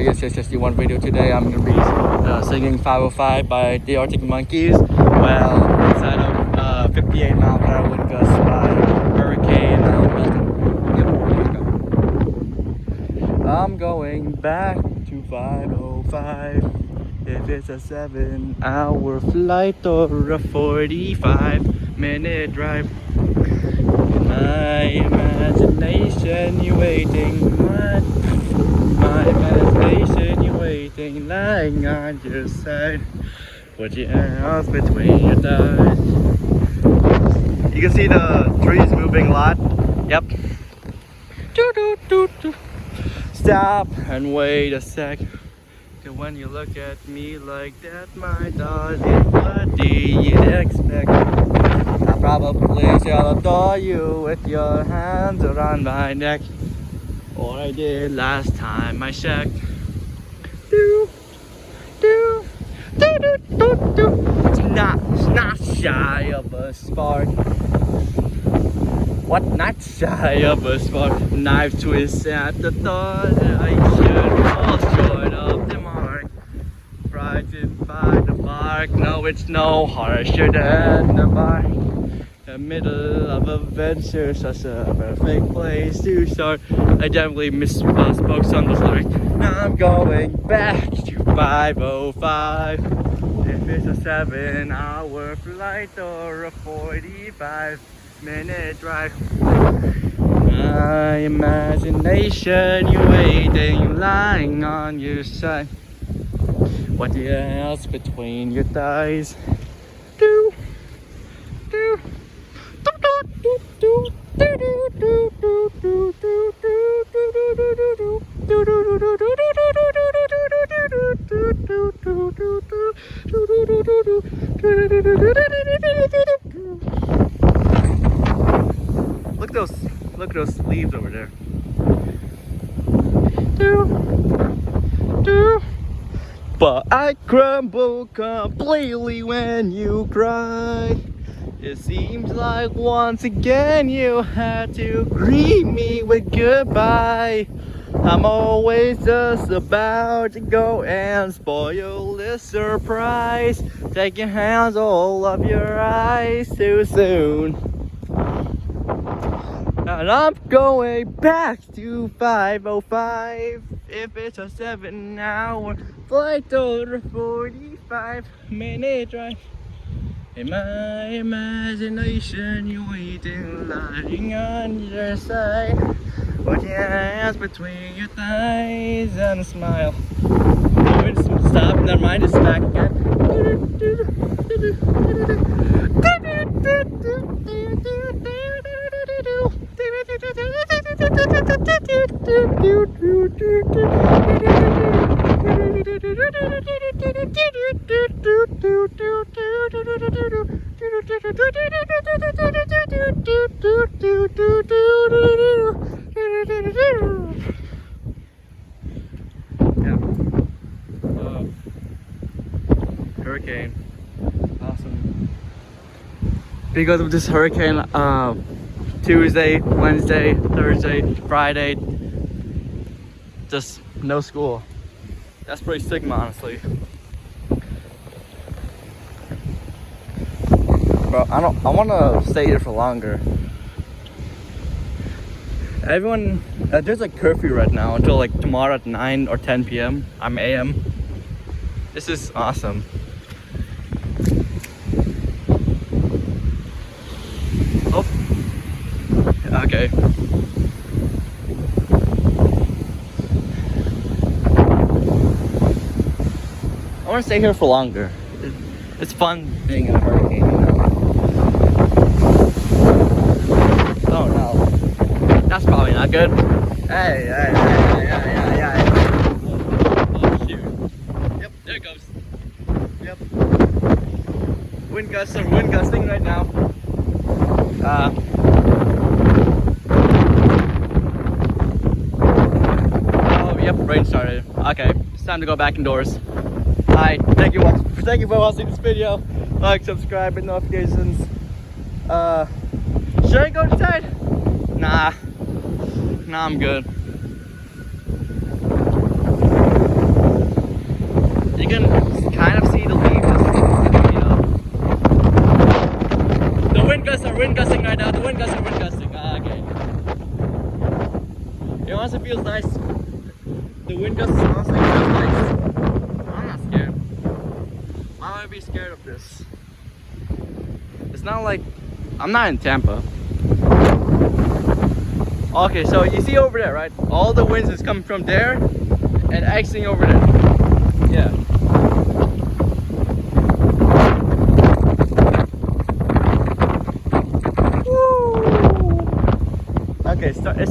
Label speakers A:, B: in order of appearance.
A: ES61 video. Today I'm going to be singing 505 by the Arctic Monkeys. Well, inside of 58 mile per hour wind gusts by Hurricane Milton. Yep, here we go. I'm going back to 505. If it's a 7-hour flight or a 45-minute drive. My imagination, you waiting. My imagination, you waiting, lying on your side. Put your hands between your thighs. You can see the trees moving a lot. Yep. Stop and wait a sec. Cause when you look at me like that, my darling, what do you expect? I probably shall adore you with your hands around my neck. Or I did last time I checked. It's not shy of a spark. What? Not shy of a spark. Knife twist at the thought that I should fall short of the mark. Frightened by the bark. No, it's no harsher than the bark. The middle of a venture, such a perfect place to start. I definitely misspoke some of the lyrics. Now I'm going back to 505. If it's a 7-hour flight or a 45-minute drive. My imagination, you waiting, lying on your side. What else between your thighs? Do. Look at those leaves over there. But I crumble completely when you cry. It seems like once again you had to greet me with goodbye. I'm always just about to go and spoil this surprise. Take your hands all of your eyes too soon. And I'm going back to 505. If it's a 7-hour flight or a 45-minute drive. In my imagination, you're waiting, lying on your side. Put your hands between your thighs and smile. Stop, never mind, it's back again. Hurricane, awesome. Because of this hurricane, Tuesday, Wednesday, Thursday, Friday, just no school. That's pretty stigma, honestly. Bro, I want to stay here for longer. Everyone, there's a curfew right now until like tomorrow at 9 or 10 p.m. I'm AM. This is awesome. Oh, okay. I want to stay here for longer. It's fun being in a hurricane, you know. Oh no, that's probably not good. Hey. Oh shoot. Yep, there it goes. Yep. Wind gusting right now. Oh, yep, rain started. Okay, it's time to go back indoors. Alright, thank you for watching this video. Like, subscribe, and notifications. Should I go inside? Nah, I'm good. You can kind of see the leaves, you know. The wind gusts are wind gusting right now. The wind gusts are wind gusting. Ah, okay. It honestly feels nice. The wind gusts honestly feels nice. I'm not scared. Why would I be scared of this? It's not like I'm not in Tampa. Okay, so you see over there, right? All the winds is coming from there and exiting over there. Yeah.